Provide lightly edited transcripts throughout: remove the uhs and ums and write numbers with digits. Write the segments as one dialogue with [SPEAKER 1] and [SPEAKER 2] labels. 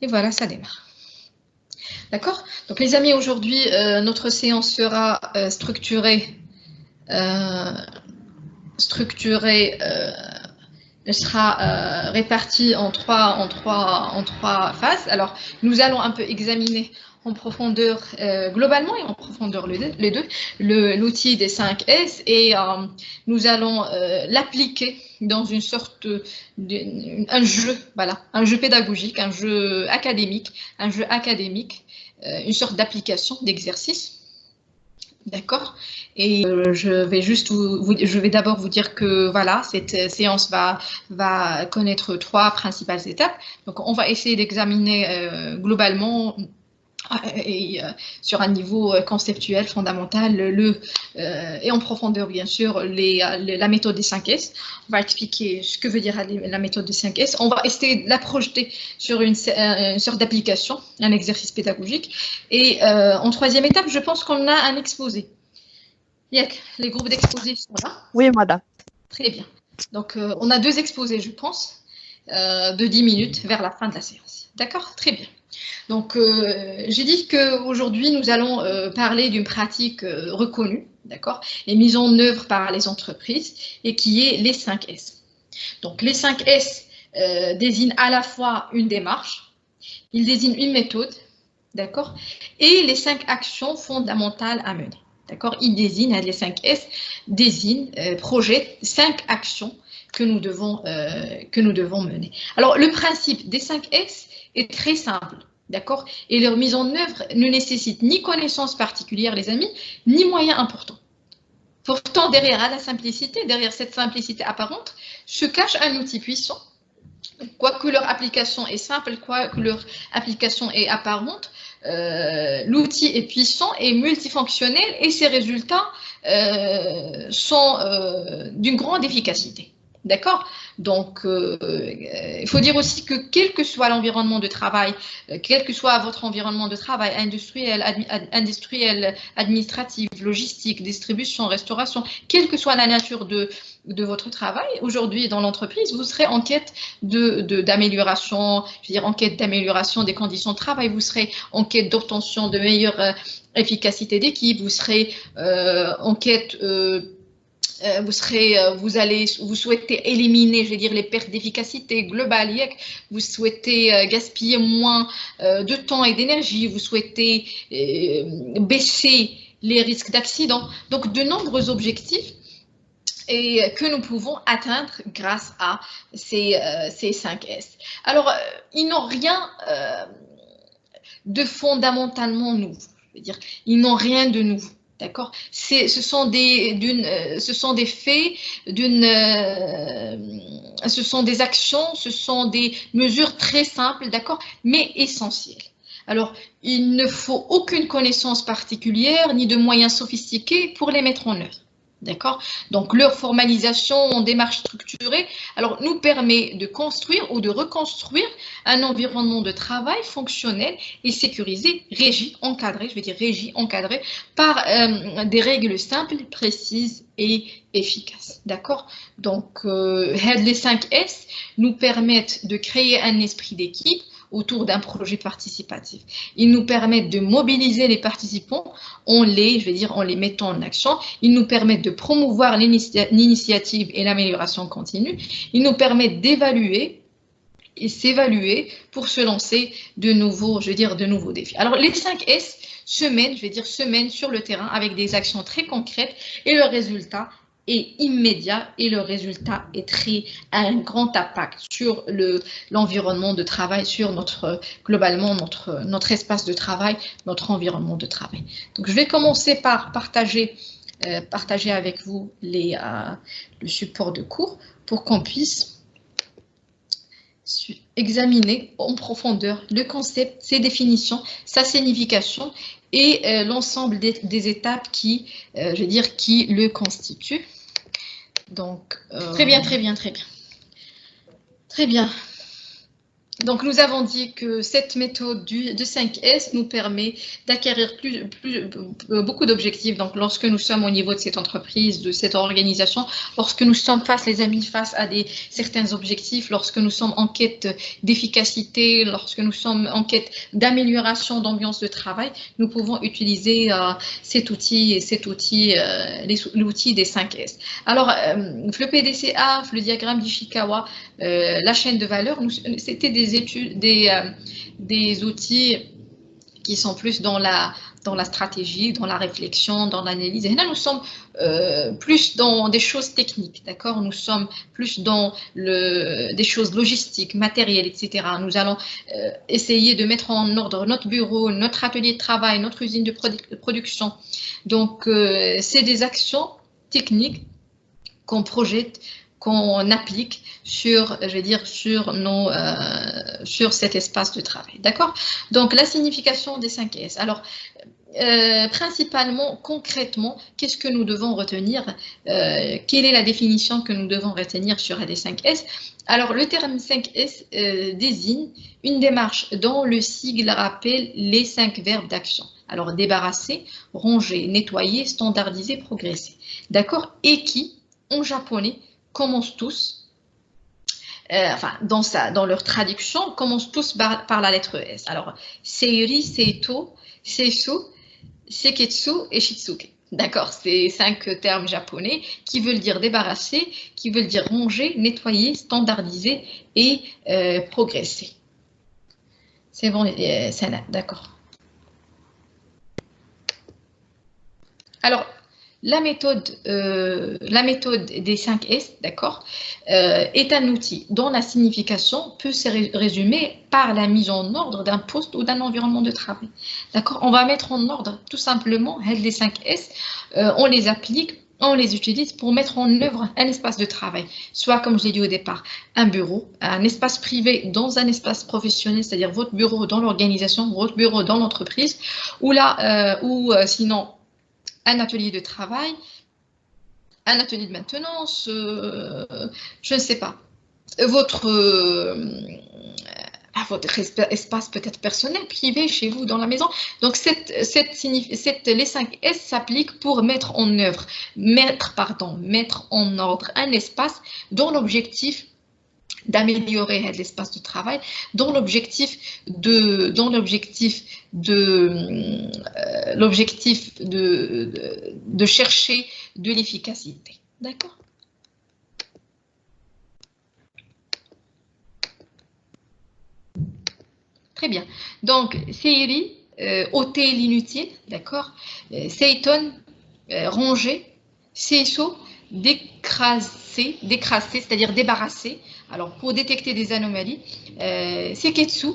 [SPEAKER 1] Et voilà, ça démarre. D'accord? Donc les amis, aujourd'hui, notre séance sera structurée. Elle sera répartie en trois phases. Alors, nous allons un peu examiner en profondeur, globalement et en profondeur les deux, l'outil des 5 S et nous allons l'appliquer dans une sorte un jeu, voilà, un jeu pédagogique, un jeu académique, une sorte d'application, d'exercice. D'accord. Et je vais d'abord vous dire que voilà, cette séance va connaître trois principales étapes. Donc, on va essayer d'examiner globalement et sur un niveau conceptuel fondamental et en profondeur bien sûr la méthode des 5 S. On va expliquer ce que veut dire la méthode des 5 S. On va essayer de la projeter sur une sorte d'application, un exercice pédagogique. Et en troisième étape, je pense qu'on a un exposé. Les groupes d'exposés sont là.
[SPEAKER 2] Oui, madame.
[SPEAKER 1] Très bien. Donc, on a deux exposés, je pense, de 10 minutes vers la fin de la séance. D'accord? Très bien. Donc, j'ai dit qu'aujourd'hui, nous allons parler d'une pratique reconnue, d'accord, et mise en œuvre par les entreprises, et qui est les 5 S. Donc, les 5 S désignent à la fois une démarche, ils désignent une méthode, d'accord, et les 5 actions fondamentales à mener. D'accord, ils désignent, les 5 S désignent, projettent 5 actions que nous devons mener. Alors, le principe des 5 S est très simple. D'accord? Et leur mise en œuvre ne nécessite ni connaissances particulières, les amis, ni moyens importants. Pourtant, derrière cette simplicité apparente, se cache un outil puissant. Quoique leur application est simple, quoique leur application est apparente, l'outil est puissant et multifonctionnel et ses résultats sont d'une grande efficacité. D'accord? Donc, il faut dire aussi que quel que soit l'environnement de travail, quel que soit votre environnement de travail, industriel, administratif, logistique, distribution, restauration, quelle que soit la nature de votre travail, aujourd'hui dans l'entreprise, vous serez en quête d'amélioration, je veux dire en quête d'amélioration des conditions de travail, vous serez en quête d'obtention de meilleure efficacité d'équipe, vous serez en quête vous souhaitez éliminer, je veux dire, les pertes d'efficacité globale, vous souhaitez gaspiller moins de temps et d'énergie, vous souhaitez baisser les risques d'accident. Donc, de nombreux objectifs et que nous pouvons atteindre grâce à ces 5 S. Alors, ils n'ont rien de fondamentalement nouveau. Je veux dire, ils n'ont rien de nouveau. D'accord? Ce sont des faits, ce sont des actions, ce sont des mesures très simples, d'accord, mais essentielles. Alors, il ne faut aucune connaissance particulière ni de moyens sophistiqués pour les mettre en œuvre. D'accord? Donc, leur formalisation en démarche structurée nous permet de construire ou de reconstruire un environnement de travail fonctionnel et sécurisé, encadré par des règles simples, précises et efficaces. D'accord? Donc, les 5 S nous permettent de créer un esprit d'équipe autour d'un projet participatif. Ils nous permettent de mobiliser les participants en les mettant en action. Ils nous permettent de promouvoir l'initiative et l'amélioration continue. Ils nous permettent d'évaluer et s'évaluer pour se lancer de nouveaux défis. Alors, les 5 S se mènent sur le terrain avec des actions très concrètes et le résultat est immédiat et le résultat a un grand impact sur l'environnement de travail, sur globalement notre espace de travail, notre environnement de travail. Donc, je vais commencer par partager avec vous le support de cours pour qu'on puisse examiner en profondeur le concept, ses définitions, sa signification et l'ensemble des étapes qui le constituent. Donc, très bien. Donc, nous avons dit que cette méthode de 5S nous permet d'acquérir beaucoup d'objectifs. Donc, lorsque nous sommes au niveau de cette entreprise, de cette organisation, lorsque nous sommes les amis, face à certains objectifs, lorsque nous sommes en quête d'efficacité, lorsque nous sommes en quête d'amélioration d'ambiance de travail, nous pouvons utiliser cet outil, l'outil des 5S. Alors, le PDCA, le diagramme d'Ishikawa, la chaîne de valeur, c'était des outils qui sont plus dans la stratégie, dans la réflexion, dans l'analyse. Et là, nous sommes plus dans des choses techniques, d'accord? Nous sommes plus dans des choses logistiques, matérielles, etc. Nous allons essayer de mettre en ordre notre bureau, notre atelier de travail, notre usine de production. Donc, c'est des actions techniques qu'on projette, qu'on applique sur cet espace de travail, d'accord? Donc, la signification des 5S. Alors, principalement, concrètement, qu'est-ce que nous devons retenir? Quelle est la définition que nous devons retenir sur les 5S? Alors, le terme 5S désigne une démarche dont le sigle rappelle les 5 verbes d'action. Alors, débarrasser, ranger, nettoyer, standardiser, progresser. D'accord? Et qui, en japonais, commencent tous, dans leur traduction, commencent tous par la lettre S. Alors, Seiri, Seito, Seisu, Seketsu et Shitsuke. D'accord, c'est 5 termes japonais qui veulent dire débarrasser, qui veulent dire ranger, nettoyer, standardiser et progresser. C'est bon, d'accord. Alors, la méthode des 5S, d'accord, est un outil dont la signification peut se résumer par la mise en ordre d'un poste ou d'un environnement de travail. D'accord, on va mettre en ordre tout simplement les 5S, on les applique, on les utilise pour mettre en œuvre un espace de travail, soit comme je l'ai dit au départ, un bureau, un espace privé dans un espace professionnel, c'est-à-dire votre bureau dans l'organisation, votre bureau dans l'entreprise, ou sinon un atelier de travail, un atelier de maintenance, je ne sais pas, votre espace peut-être personnel, privé, chez vous, dans la maison. Donc, les 5S s'appliquent pour mettre en ordre un espace dont l'objectif d'améliorer l'espace de travail, dans l'objectif de chercher de l'efficacité. D'accord? Très bien. Donc, Seiri, ôter l'inutile, d'accord? Seiton, ranger. Seiso, décrasser, c'est-à-dire débarrasser. Alors, pour détecter des anomalies, Seketsu,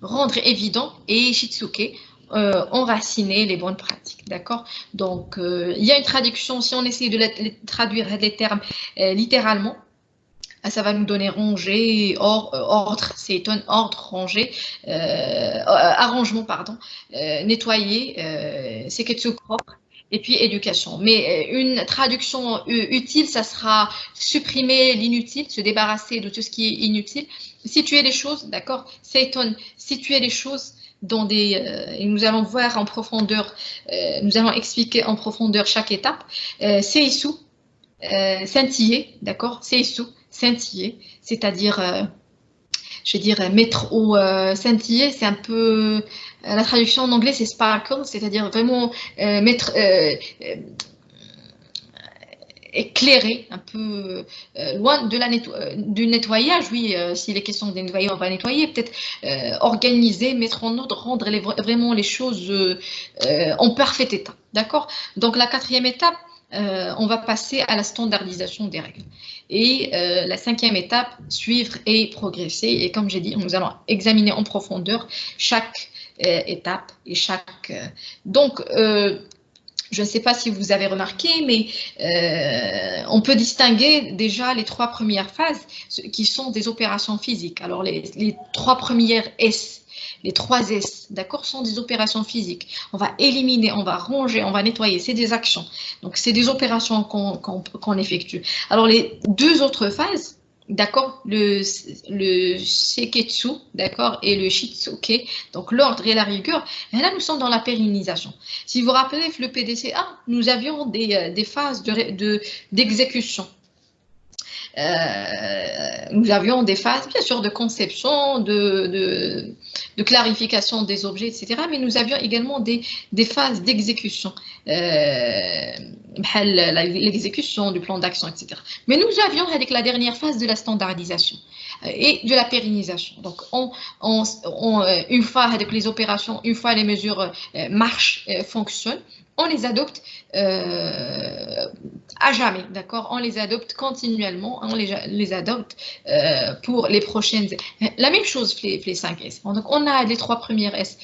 [SPEAKER 1] rendre évident, et Shitsuke, enraciner les bonnes pratiques, d'accord? Donc, il y a une traduction, si on essaie de traduire les termes littéralement, ça va nous donner ranger, ordre, c'est un ordre, ranger, arrangement, pardon, nettoyer, Seketsu propre, et puis éducation. Mais une traduction utile, ça sera supprimer l'inutile, se débarrasser de tout ce qui est inutile, situer les choses, d'accord? Seiton, situer les choses dans et nous allons voir en profondeur, nous allons expliquer en profondeur chaque étape. Seisu, scintiller, d'accord? Seisu, scintiller, c'est-à-dire, je veux dire, mettre au scintiller, c'est un peu, la traduction en anglais, c'est sparkle, c'est-à-dire vraiment éclairer un peu loin du nettoyage, oui, s'il est question de nettoyer, on va nettoyer, peut-être organiser, mettre en ordre, rendre vraiment les choses en parfait état, d'accord? Donc la 4e étape, on va passer à la standardisation des règles. Et la 5e étape, suivre et progresser. Et comme j'ai dit, nous allons examiner en profondeur chaque étape et chaque... Donc, je ne sais pas si vous avez remarqué, mais on peut distinguer déjà les 3 premières phases qui sont des opérations physiques. Alors, les 3 premières S, les 3 S, d'accord, sont des opérations physiques. On va éliminer, on va ranger, on va nettoyer, c'est des actions. Donc, c'est des opérations qu'on effectue. Alors, les 2 autres phases, d'accord, le Seketsu, d'accord, et le Shitsuke, donc l'ordre et la rigueur. Et là, nous sommes dans la pérennisation. Si vous vous rappelez, le PDCA, nous avions des phases d'exécution. Nous avions des phases, bien sûr, de conception, de clarification des objets, etc. Mais nous avions également des phases d'exécution, l'exécution du plan d'action, etc. Mais nous avions avec la dernière phase de la standardisation et de la pérennisation. Donc, une fois avec les opérations, une fois les mesures marchent, fonctionnent, on les adopte à jamais, d'accord? On les adopte continuellement, on les adopte pour les prochaines. La même chose pour les 5 S. Donc, on a les 3 premières S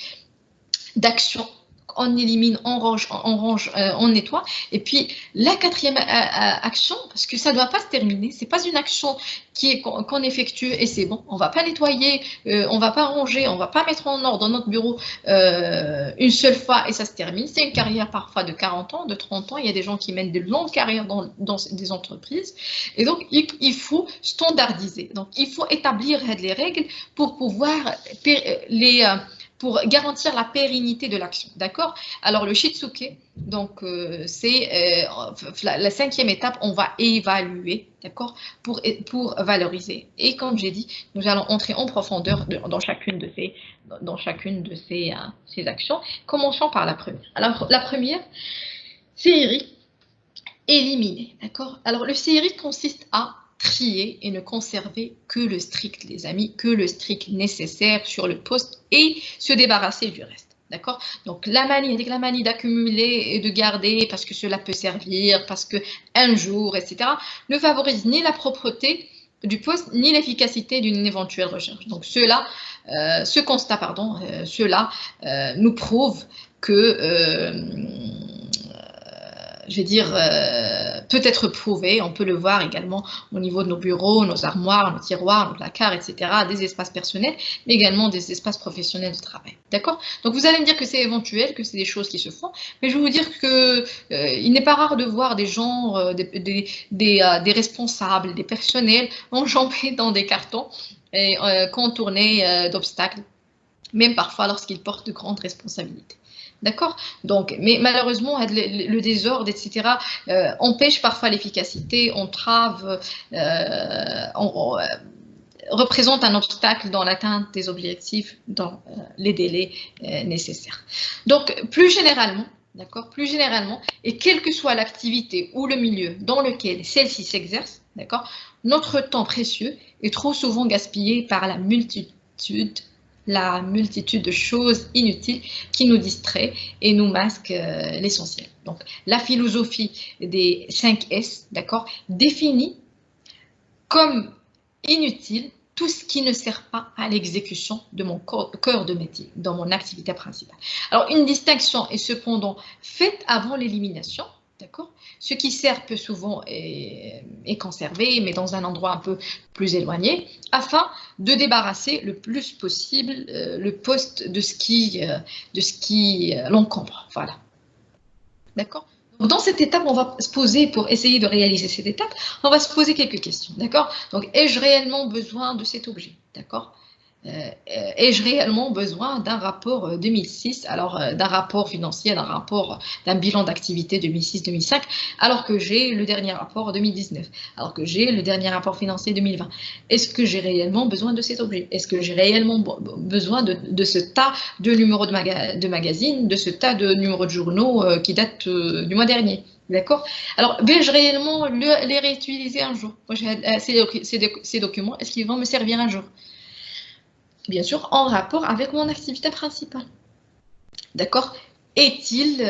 [SPEAKER 1] d'action. On élimine, on range, on nettoie. Et puis, la 4e action, parce que ça ne doit pas se terminer, ce n'est pas une action qu'on effectue et c'est bon. On ne va pas nettoyer, on ne va pas ranger, on ne va pas mettre en ordre dans notre bureau une seule fois et ça se termine. C'est une carrière parfois de 40 ans, de 30 ans. Il y a des gens qui mènent de longues carrières dans des entreprises. Et donc, il faut standardiser. Donc, il faut établir les règles pour pouvoir pour garantir la pérennité de l'action, d'accord? Alors, le Shitsuke, donc, c'est la 5e étape, on va évaluer, d'accord? Pour valoriser. Et comme j'ai dit, nous allons entrer en profondeur dans chacune de ces actions. Commençons par la première. Alors, la première, série, éliminer, d'accord? Alors, le série consiste à trier et ne conserver que le strict, les amis, que le strict nécessaire sur le poste et se débarrasser du reste. D'accord? Donc, la manie d'accumuler et de garder parce que cela peut servir, parce que un jour, etc., ne favorise ni la propreté du poste, ni l'efficacité d'une éventuelle recherche. Donc, ce constat, cela nous prouve que je vais dire, peut être prouvé. On peut le voir également au niveau de nos bureaux, nos armoires, nos tiroirs, nos placards, etc., des espaces personnels, mais également des espaces professionnels de travail. D'accord? Donc, vous allez me dire que c'est éventuel, que c'est des choses qui se font, mais je vais vous dire qu'il n'est pas rare de voir des gens, des responsables, des personnels enjambés dans des cartons et contournés d'obstacles, même parfois lorsqu'ils portent de grandes responsabilités. D'accord? Donc, mais malheureusement, le désordre, etc., empêche parfois l'efficacité, entrave, représente un obstacle dans l'atteinte des objectifs dans les délais nécessaires. Donc, plus généralement, d'accord, plus généralement, et quelle que soit l'activité ou le milieu dans lequel celle-ci s'exerce, d'accord, notre temps précieux est trop souvent gaspillé par la multitude de choses inutiles qui nous distraient et nous masquent l'essentiel. Donc, la philosophie des 5 S, d'accord, définit comme inutile tout ce qui ne sert pas à l'exécution de mon cœur de métier, dans mon activité principale. Alors, une distinction est cependant faite avant l'élimination, d'accord? Ce qui sert peu souvent est conservé, mais dans un endroit un peu plus éloigné, afin de débarrasser le plus possible le poste de ce qui l'encombre. Voilà. D'accord? Dans cette étape, on va se poser, pour essayer de réaliser cette étape, on va se poser quelques questions, d'accord? Donc, ai-je réellement besoin de cet objet, d'accord? Ai-je réellement besoin d'un rapport 2006, alors d'un rapport financier, d'un bilan d'activité 2006-2005, alors que j'ai le dernier rapport 2019, alors que j'ai le dernier rapport financier 2020? Est-ce que j'ai réellement besoin de cet objet? Est-ce que j'ai réellement besoin de ce tas de numéros de magazines, de ce tas de numéros de journaux qui datent du mois dernier? D'accord? Alors, vais-je réellement les réutiliser un jour? Ces documents, est-ce qu'ils vont me servir un jour? Bien sûr, en rapport avec mon activité principale. D'accord? A-t-il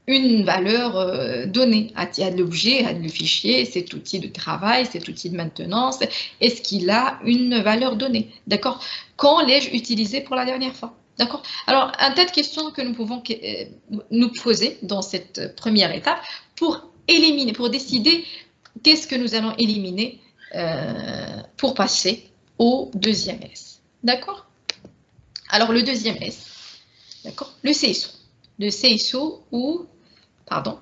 [SPEAKER 1] une valeur donnée à l'objet, à le fichier, cet outil de travail, cet outil de maintenance? Est-ce qu'il a une valeur donnée? D'accord? Quand l'ai-je utilisé pour la dernière fois? D'accord? Alors, un tas de questions que nous pouvons nous poser dans cette première étape pour éliminer, pour décider qu'est-ce que nous allons éliminer pour passer au deuxième S. D'accord? Alors, le deuxième S, d'accord? Le CSO. Le CSO ou, pardon,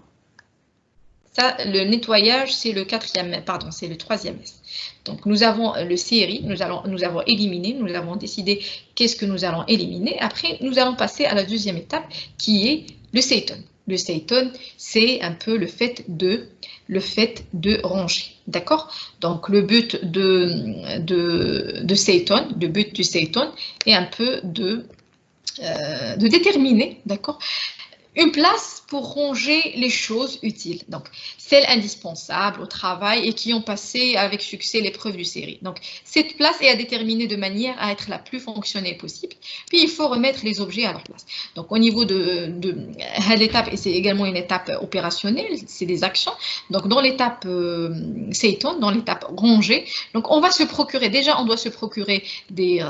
[SPEAKER 1] Ça, le nettoyage, c'est le quatrième, pardon, c'est le troisième S. Donc, nous avons le série, nous avons éliminé, nous avons décidé qu'est-ce que nous allons éliminer. Après, nous allons passer à la deuxième étape qui est le Seiton. Le Seiton, c'est un peu le fait de ranger, d'accord? Donc, le but de Seiton, le but du Seiton est un peu de déterminer, d'accord? Une place pour ranger les choses utiles, donc celles indispensables au travail et qui ont passé avec succès l'épreuve du série. Donc cette place est à déterminer de manière à être la plus fonctionnelle possible. Puis il faut remettre les objets à leur place. Donc au niveau de l'étape, et c'est également une étape opérationnelle, c'est des actions. Donc dans l'étape Seiton, dans l'étape ranger, donc on va se procurer, déjà on doit se procurer des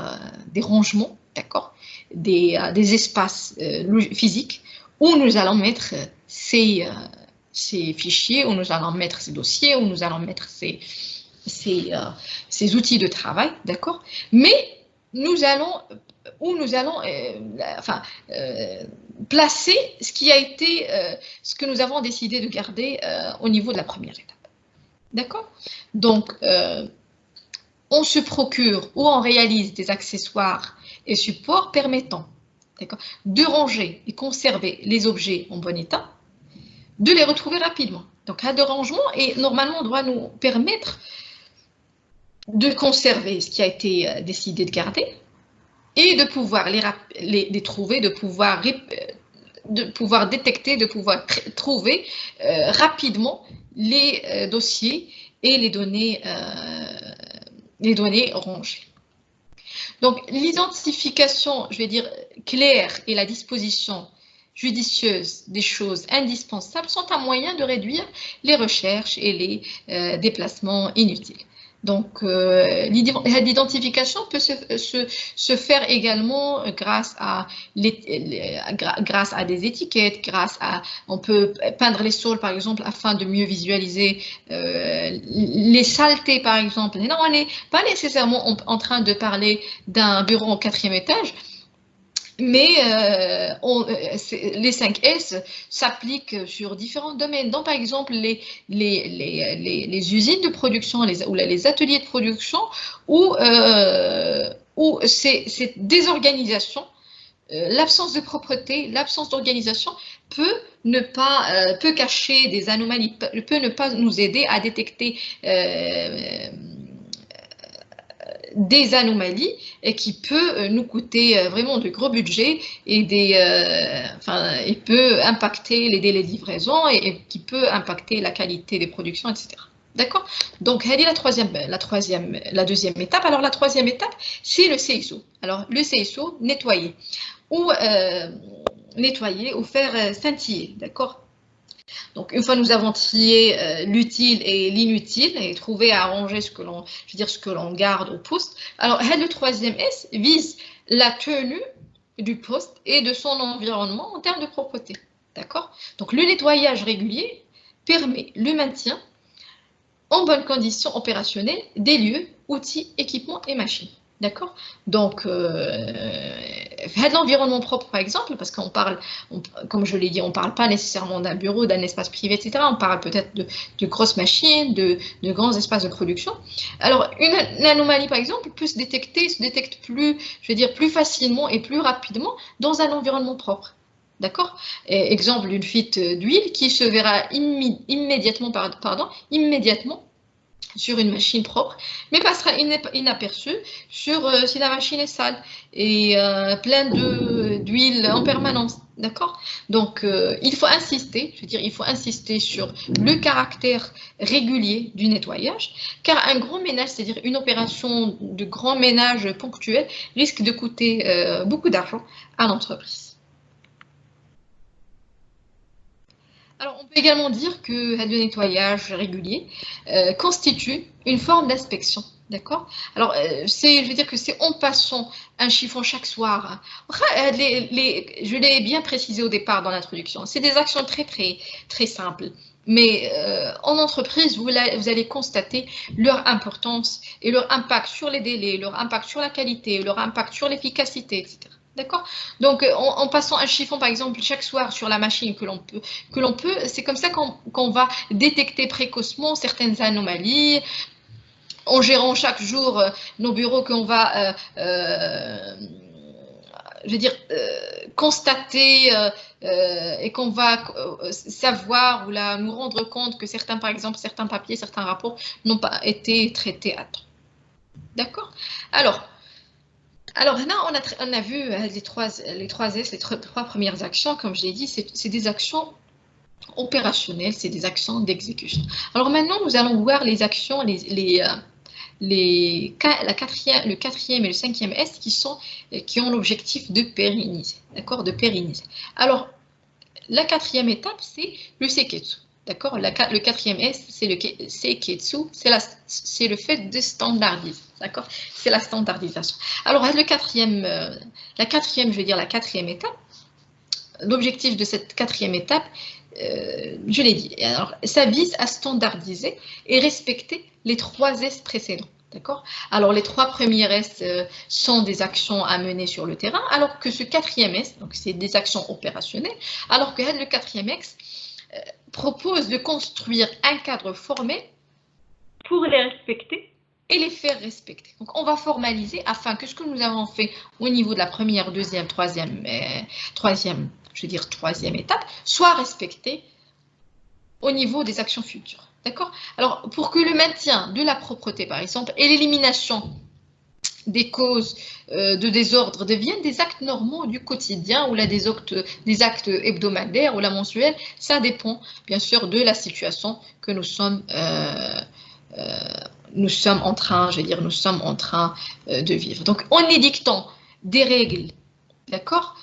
[SPEAKER 1] rangements, d'accord, des espaces physiques où nous allons mettre ces fichiers, où nous allons mettre ces dossiers, où nous allons mettre ces outils de travail, d'accord? Mais nous allons placer ce qui a été, ce que nous avons décidé de garder au niveau de la première étape, d'accord? Donc, on se procure ou on réalise des accessoires et supports permettant de ranger et conserver les objets en bon état, de les retrouver rapidement. Donc, un de rangement et normalement doit nous permettre de conserver ce qui a été décidé de garder et de pouvoir les trouver, de pouvoir détecter, de pouvoir trouver rapidement les dossiers et les données rangées. Donc, l'identification, je vais dire, claire et la disposition judicieuse des choses indispensables sont un moyen de réduire les recherches et les déplacements inutiles. Donc, l'identification peut se faire également grâce à des étiquettes, on peut peindre les sols, par exemple, afin de mieux visualiser les saletés, par exemple. Non, on n'est pas nécessairement en train de parler d'un bureau au 4e étage, mais les 5 S s'appliquent sur différents domaines. Donc, par exemple, les usines de production ou les ateliers de production où cette désorganisation, l'absence de propreté, l'absence d'organisation peut cacher des anomalies, peut ne pas nous aider à détecter des anomalies et qui peut nous coûter vraiment de gros budgets et il peut impacter les délais de livraison et qui peut impacter la qualité des productions, etc. D'accord? Donc, elle est la deuxième étape. Alors, la troisième étape, c'est le CSO. Alors, le CSO, nettoyer ou faire scintiller, d'accord? Donc, une fois nous avons trié l'utile et l'inutile et trouvé à arranger ce que l'on garde au poste, alors le troisième S vise la tenue du poste et de son environnement en termes de propreté. D'accord? Donc, le nettoyage régulier permet le maintien en bonne condition opérationnelle des lieux, outils, équipements et machines. D'accord? Donc, l'environnement propre, par exemple, parce qu'on parle, comme je l'ai dit, on ne parle pas nécessairement d'un bureau, d'un espace privé, etc. On parle peut-être de grosses machines, de grands espaces de production. Alors, une anomalie, par exemple, se détecte plus facilement et plus rapidement dans un environnement propre. D'accord? Exemple, une fuite d'huile qui se verra immédiatement sur une machine propre, mais passera inaperçu si la machine est sale et pleine d'huile en permanence. D'accord? Donc, il faut insister sur le caractère régulier du nettoyage, car un grand ménage, c'est-à-dire une opération de grand ménage ponctuel, risque de coûter beaucoup d'argent à l'entreprise. Alors, on peut également dire que le nettoyage régulier constitue une forme d'inspection. D'accord? Alors, je veux dire que c'est en passant un chiffon chaque soir. Je l'ai bien précisé au départ dans l'introduction. C'est des actions très, très, très simples. Mais en entreprise, vous allez constater leur importance et leur impact sur les délais, leur impact sur la qualité, leur impact sur l'efficacité, etc. D'accord? Donc, en passant un chiffon, par exemple, chaque soir sur la machine que l'on peut, c'est comme ça qu'on va détecter précocement certaines anomalies, en gérant chaque jour nos bureaux qu'on va, je veux dire, constater et qu'on va savoir ou là, nous rendre compte que certains, par exemple, certains papiers, certains rapports n'ont pas été traités à temps. D'accord? Alors là, on a vu les trois S, les trois premières actions, comme je l'ai dit, c'est des actions opérationnelles, c'est des actions d'exécution. Alors maintenant, nous allons voir les actions, le quatrième et le cinquième S qui ont l'objectif de pérenniser, d'accord, de pérenniser. Alors, la quatrième étape, c'est le seiketsu. D'accord? Le quatrième S, c'est le seiketsu, c'est le fait de standardiser. D'accord? C'est la standardisation. Alors, la quatrième, je veux dire la quatrième étape, l'objectif de cette quatrième étape, je l'ai dit, alors, ça vise à standardiser et respecter les trois S précédents. D'accord? Alors, les trois premiers S sont des actions à mener sur le terrain, alors que ce quatrième S, donc c'est des actions opérationnelles, alors que le quatrième S propose de construire un cadre formel pour les respecter et les faire respecter. Donc, on va formaliser afin que ce que nous avons fait au niveau de la première, deuxième, troisième, je veux dire troisième étape, soit respecté au niveau des actions futures. D'accord? Alors, pour que le maintien de la propreté, par exemple, et l'élimination des causes de désordre deviennent des actes normaux du quotidien ou là des actes hebdomadaires ou la mensuelle, ça dépend bien sûr de la situation que nous sommes en train, je veux dire, nous sommes en train de vivre. Donc, en édictant des règles, d'accord,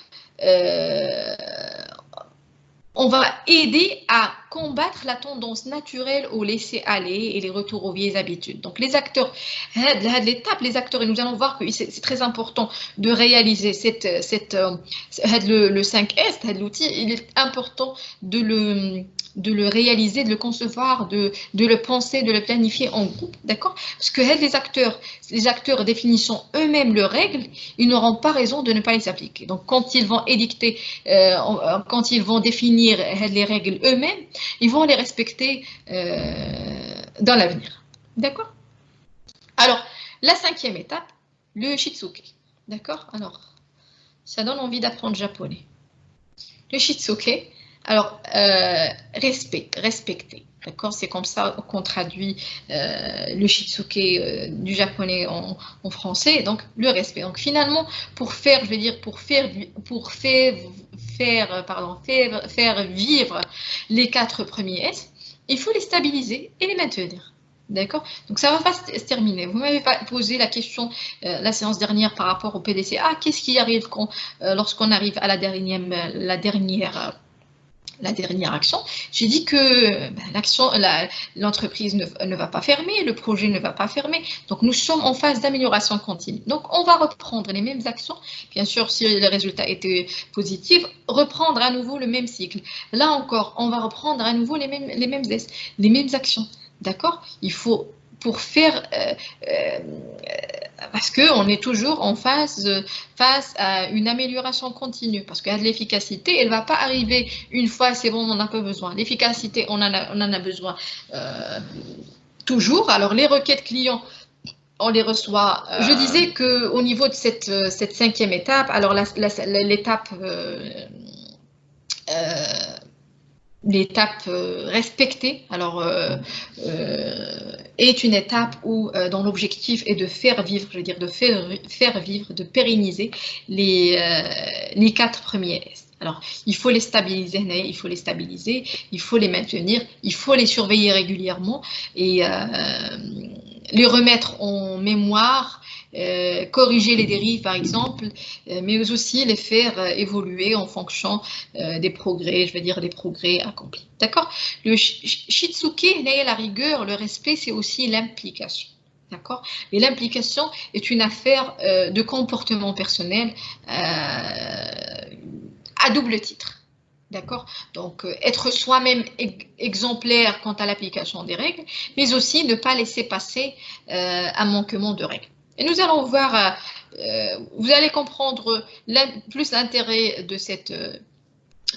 [SPEAKER 1] on va aider à combattre la tendance naturelle au laisser-aller et les retours aux vieilles habitudes. Donc, les acteurs, l'étape, les acteurs, et nous allons voir que c'est très important de réaliser le 5S, l'outil, il est important de le réaliser, de le concevoir, de le penser, de le planifier en groupe, d'accord? Parce que les acteurs définissant eux-mêmes leurs règles, ils n'auront pas raison de ne pas les appliquer. Donc, quand ils vont édicter, quand ils vont définir les règles eux-mêmes, ils vont les respecter dans l'avenir. D'accord? Alors, la cinquième étape, le shitsuke. D'accord? Alors, ça donne envie d'apprendre japonais. Le shitsuke, alors, respecter. D'accord? C'est comme ça qu'on traduit le shitsuke du japonais en français, donc le respect. Donc finalement, pour faire vivre les quatre premiers S, il faut les stabiliser et les maintenir. D'accord? Donc ça ne va pas se terminer. Vous m'avez posé la question la séance dernière par rapport au PDCA. Qu'est-ce qui arrive lorsqu'on arrive à la dernière action? J'ai dit que l'entreprise ne va pas fermer, le projet ne va pas fermer. Donc, nous sommes en phase d'amélioration continue. Donc, on va reprendre les mêmes actions. Bien sûr, si le résultat était positif, reprendre à nouveau le même cycle. Là encore, on va reprendre à nouveau les mêmes actions. D'accord? Il faut, pour faire... parce qu'on est toujours en face à une amélioration continue. Parce que l'efficacité, elle ne va pas arriver une fois, c'est bon, on n'en a pas besoin. L'efficacité, on en a besoin toujours. Alors, les requêtes clients, on les reçoit. Je disais qu'au niveau de cette cinquième étape, alors l'étape... l'étape respectée, alors est une étape où dont l'objectif est de faire vivre, je veux dire de faire vivre, de pérenniser les quatre premiers S. Alors, il faut les stabiliser, il faut les maintenir, il faut les surveiller régulièrement et les remettre en mémoire, corriger les dérives par exemple, mais aussi les faire évoluer en fonction des progrès, je veux dire des progrès accomplis. D'accord? Le shitsuke, la rigueur, le respect, c'est aussi l'implication. D'accord? Et l'implication est une affaire de comportement personnel à double titre. D'accord? Donc, être soi-même exemplaire quant à l'application des règles, mais aussi ne pas laisser passer un manquement de règles. Et nous allons voir, vous allez comprendre plus l'intérêt de cette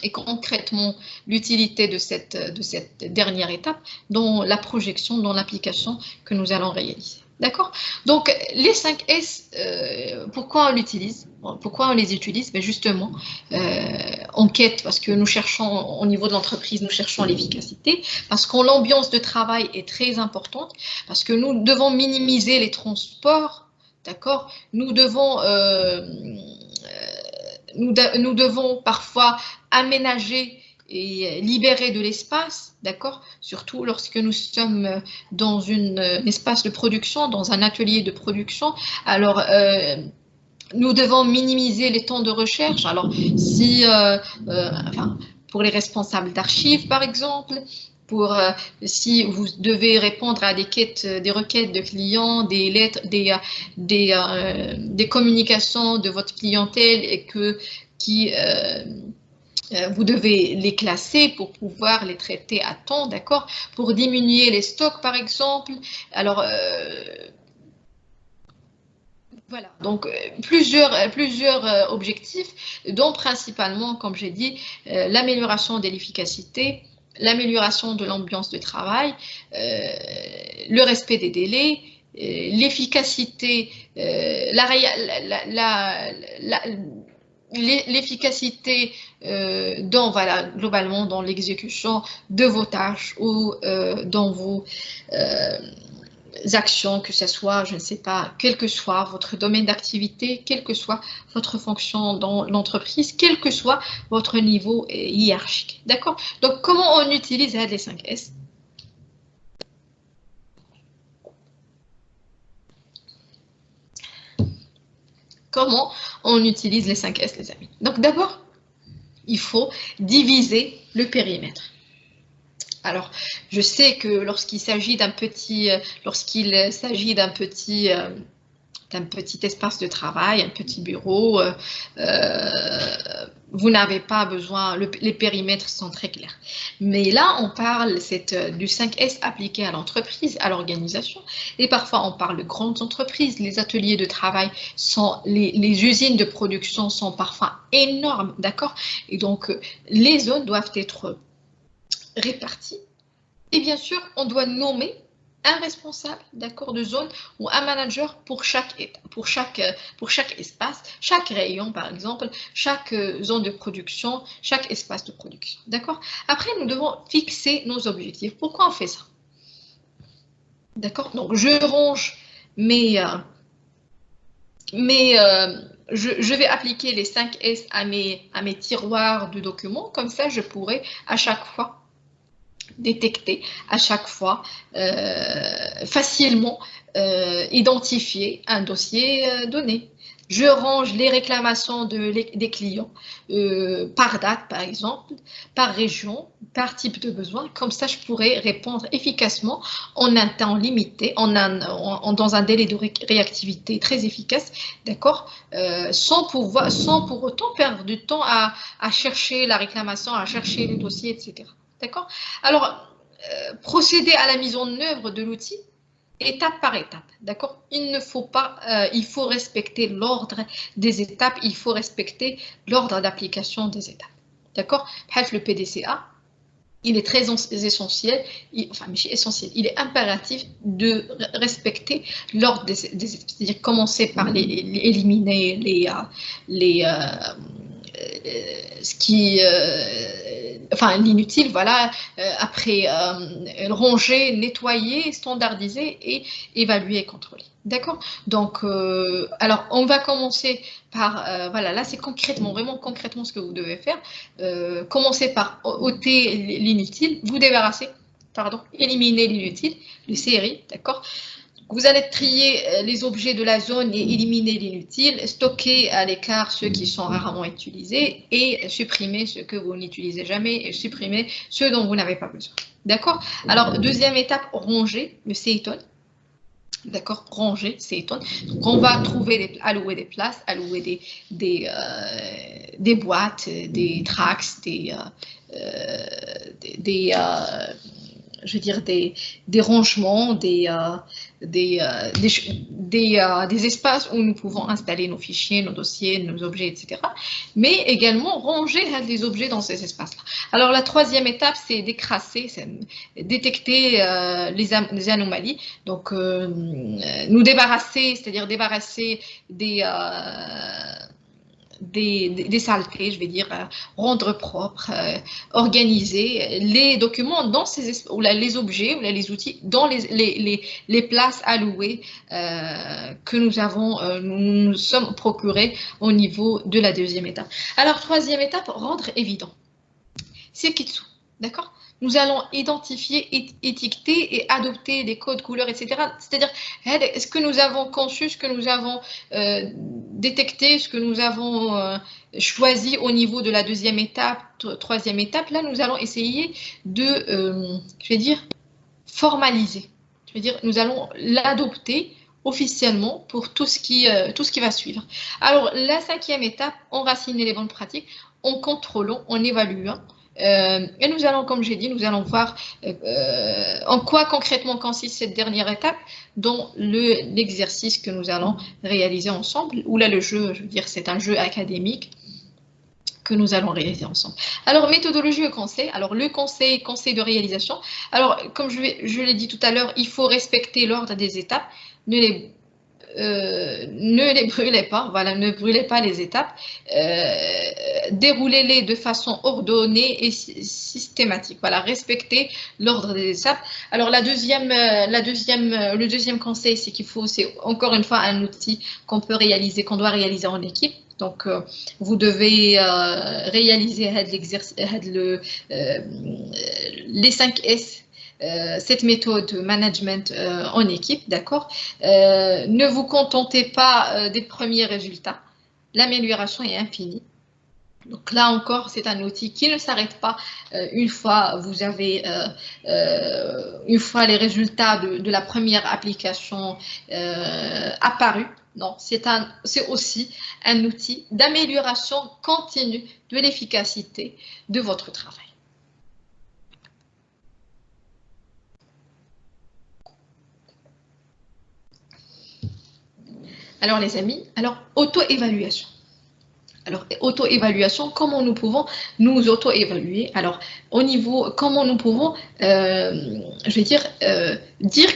[SPEAKER 1] et concrètement l'utilité de cette dernière étape dans la projection, dans l'application que nous allons réaliser. D'accord? Donc, les 5 S, pourquoi on l'utilise? Pourquoi on les utilise? Ben justement, en quête, parce que nous cherchons, au niveau de l'entreprise, nous cherchons l'efficacité, parce que l'ambiance de travail est très importante, parce que nous devons minimiser les transports, d'accord? Nous devons parfois aménager et libérer de l'espace, d'accord? Surtout lorsque nous sommes dans un espace de production, dans un atelier de production. Alors, nous devons minimiser les temps de recherche. Alors, si, enfin, pour les responsables d'archives, par exemple, si vous devez répondre à des requêtes de clients, des lettres, des communications de votre clientèle et vous devez les classer pour pouvoir les traiter à temps, d'accord? Pour diminuer les stocks, par exemple. Alors, voilà, donc plusieurs objectifs, dont principalement, comme j'ai dit, l'amélioration de l'efficacité, l'amélioration de l'ambiance de travail, le respect des délais, l'efficacité, l'efficacité voilà, globalement dans l'exécution de vos tâches ou dans vos actions, que ce soit, je ne sais pas, quel que soit votre domaine d'activité, quelle que soit votre fonction dans l'entreprise, quel que soit votre niveau hiérarchique. D'accord? Donc, comment on utilise les 5 S? Comment on utilise les 5 S, les amis? Donc, d'abord, il faut diviser le périmètre. Alors, je sais que lorsqu'il s'agit d'un petit espace de travail, un petit bureau, vous n'avez pas besoin, les périmètres sont très clairs. Mais là, on parle du 5S appliqué à l'entreprise, à l'organisation, et parfois on parle de grandes entreprises. Les ateliers de travail les usines de production sont parfois énormes, d'accord? Et donc, les zones doivent être réparties. Et bien sûr, on doit nommer un responsable, d'accord, de zone ou un manager pour chaque espace, chaque rayon par exemple, chaque zone de production, chaque espace de production, d'accord. Après, nous devons fixer nos objectifs. Pourquoi on fait ça? D'accord, donc je range je vais appliquer les 5 S à mes tiroirs de documents, comme ça je pourrai à chaque fois détecter, à chaque fois facilement identifier un dossier donné. Je range les réclamations des clients par date, par exemple, par région, par type de besoin. Comme ça, je pourrais répondre efficacement en un temps limité, dans un délai de réactivité très efficace, d'accord, sans pour autant perdre du temps à chercher la réclamation, à chercher le dossier, etc. D'accord? Alors, procéder à la mise en œuvre de l'outil étape par étape, d'accord? Il faut respecter l'ordre des étapes, il faut respecter l'ordre d'application des étapes, d'accord? Bref, le PDCA, il est très essentiel, il est impératif de respecter l'ordre des étapes, c'est-à-dire commencer par éliminer l'inutile, voilà, après ranger, nettoyer, standardiser et évaluer et contrôler. D'accord? Donc, alors, on va commencer par, voilà, là, c'est vraiment concrètement ce que vous devez faire. Commencez par ôter l'inutile, éliminer l'inutile, les séries, d'accord? Vous allez trier les objets de la zone et éliminer l'inutile, stocker à l'écart ceux qui sont rarement utilisés et supprimer ceux que vous n'utilisez jamais et supprimer ceux dont vous n'avez pas besoin. D'accord? Alors, deuxième étape, ranger le CETON. D'accord? Ranger CETON. Donc, on va allouer des places, allouer des boîtes, des tracts, je veux dire, des rangements, des espaces où nous pouvons installer nos fichiers, nos dossiers, nos objets, etc. Mais également ranger les objets dans ces espaces-là. Alors, la troisième étape, c'est décrasser, c'est détecter les anomalies. Donc, nous débarrasser, c'est-à-dire débarrasser des saletés, je vais dire, rendre propre, organiser les documents dans ces ou là, les objets ou là, les outils dans les places allouées que nous sommes procurés au niveau de la deuxième étape. Alors, troisième étape, rendre évident. C'est Kitsu, d'accord? Nous allons identifier, étiqueter et adopter des codes, couleurs, etc. C'est-à-dire, ce que nous avons conçu, ce que nous avons détecté, ce que nous avons choisi au niveau de la deuxième étape, troisième étape, là, nous allons essayer de, je vais dire, formaliser. Je veux dire, nous allons l'adopter officiellement pour tout ce qui va suivre. Alors, la cinquième étape, enraciner les bonnes pratiques en contrôlant, en évaluant. Et nous allons, comme j'ai dit, nous allons voir en quoi concrètement consiste cette dernière étape dans l'exercice que nous allons réaliser ensemble, où là le jeu, je veux dire, c'est un jeu académique que nous allons réaliser ensemble. Alors, méthodologie et conseil. Alors, le conseil de réalisation. Alors, comme je l'ai dit tout à l'heure, il faut respecter l'ordre des étapes. Ne les brûlez pas, voilà, ne brûlez pas les étapes, déroulez-les de façon ordonnée et systématique, voilà, respectez l'ordre des étapes. Alors le deuxième conseil, c'est qu'il faut, c'est encore une fois un outil qu'on doit réaliser en équipe. Donc, vous devez réaliser les 5 S. Cette méthode management en équipe, d'accord? Ne vous contentez pas des premiers résultats. L'amélioration est infinie. Donc là encore, c'est un outil qui ne s'arrête pas une fois vous avez une fois les résultats de la première application apparus. Non, c'est aussi un outil d'amélioration continue de l'efficacité de votre travail. Alors les amis, auto-évaluation. Alors, auto-évaluation, comment nous pouvons nous auto-évaluer? Alors, au niveau, comment nous pouvons, je vais dire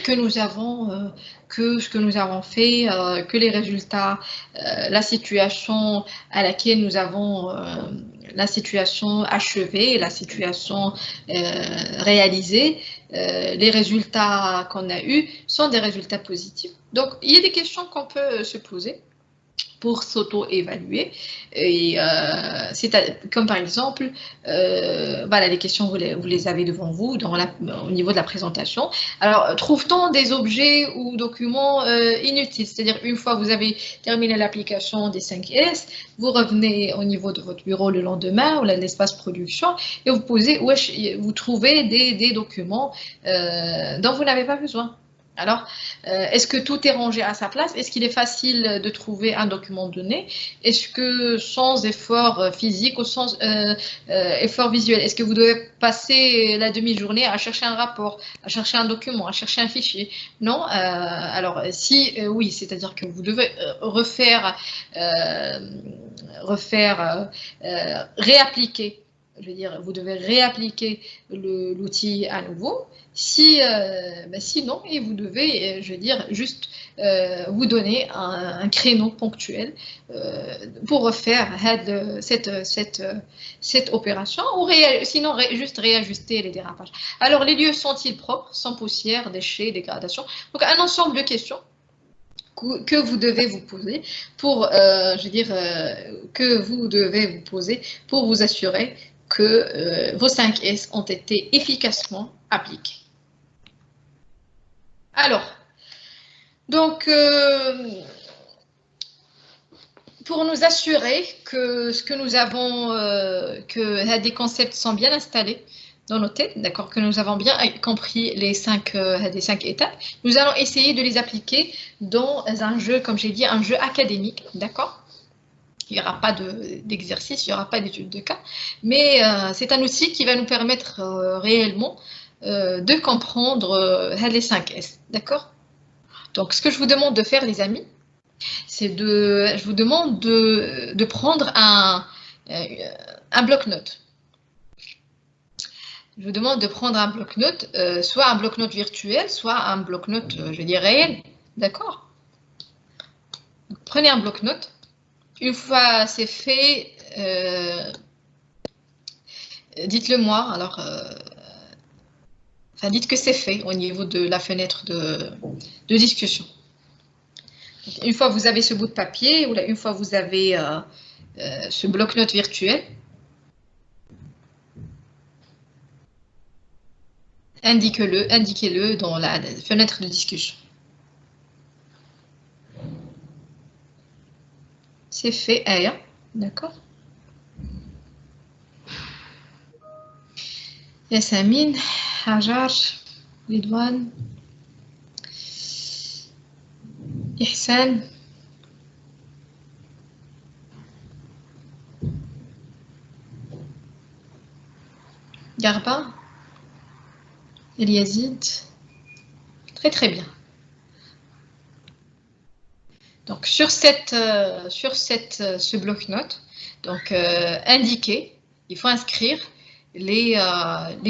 [SPEAKER 1] que nous avons, que ce que nous avons fait, que les résultats, la situation à laquelle nous avons, la situation achevée, la situation réalisée, les résultats qu'on a eus sont des résultats positifs. Donc, il y a des questions qu'on peut se poser pour s'auto-évaluer. Et comme par exemple, voilà, les questions, vous les avez devant vous au niveau de la présentation. Alors, trouve-t-on des objets ou documents inutiles? C'est-à-dire, une fois que vous avez terminé l'application des 5S, vous revenez au niveau de votre bureau le lendemain ou l'espace production et vous trouvez des documents dont vous n'avez pas besoin. Alors, est-ce que tout est rangé à sa place? Est-ce qu'il est facile de trouver un document donné? Est-ce que sans effort physique ou sans effort visuel, est-ce que vous devez passer la demi-journée à chercher un rapport, à chercher un document, à chercher un fichier? Non. Alors, si oui, c'est-à-dire que vous devez réappliquer. Je veux dire, vous devez réappliquer l'outil à nouveau. Sinon, et vous devez, je veux dire, juste vous donner un créneau ponctuel pour refaire cette opération, ou sinon juste réajuster les dérapages. Alors, les lieux sont-ils propres, sans poussière, déchets, dégradation? Donc, un ensemble de questions que vous devez vous poser pour, que vous devez vous poser pour vous assurer que vos 5 S ont été efficacement appliqués. Alors, donc, pour nous assurer que ce que nous avons, que des concepts sont bien installés dans nos têtes, d'accord, que nous avons bien compris les 5 étapes, nous allons essayer de les appliquer dans un jeu, comme j'ai dit, un jeu académique, d'accord? Il n'y aura pas d'exercice, il n'y aura pas d'étude de cas, mais c'est un outil qui va nous permettre réellement de comprendre les 5 S. D'accord? Donc, ce que je vous demande de faire, les amis, je vous demande de prendre un bloc-notes. Je vous demande de prendre un bloc-notes, soit un bloc-notes virtuel, soit un bloc-notes, je veux dire, réel. D'accord? Prenez un bloc-notes. Une fois c'est fait, dites-le moi. Alors, enfin, dites que c'est fait au niveau de la fenêtre de discussion. Donc, une fois vous avez ce bout de papier, ou là, une fois vous avez ce bloc-notes virtuel, indiquez-le dans la fenêtre de discussion. C'est fait, Aya. D'accord? Yasamine, Hajar, Ridwan, Ihsan, Garba, Eliazid. Très très bien. Donc sur ce bloc-notes, donc indiquez, il faut inscrire les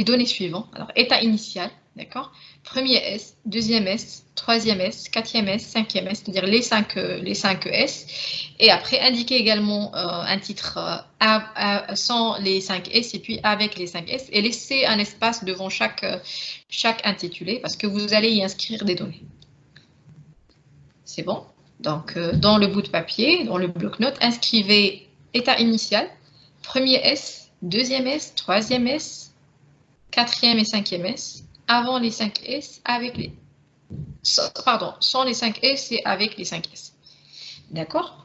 [SPEAKER 1] données suivantes. Alors état initial, d'accord? Premier S, deuxième S, troisième S, quatrième S, cinquième S, c'est-à-dire les 5 S. Et après indiquez également un titre sans les 5 S et puis avec les 5 S, et laissez un espace devant chaque intitulé parce que vous allez y inscrire des données. C'est bon? Donc, dans le bout de papier, dans le bloc-notes, inscrivez état initial, premier S, deuxième S, troisième S, quatrième et cinquième S, avant les 5 S, avec les... Pardon, sans les 5 S et avec les 5 S. D'accord?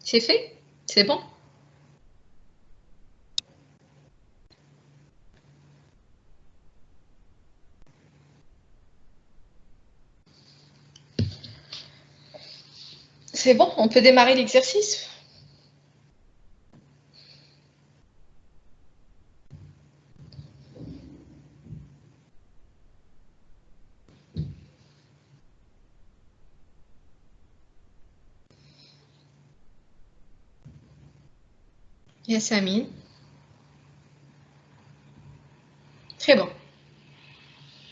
[SPEAKER 1] C'est fait? C'est bon? C'est bon, on peut démarrer l'exercice. Yasamine. Très bon.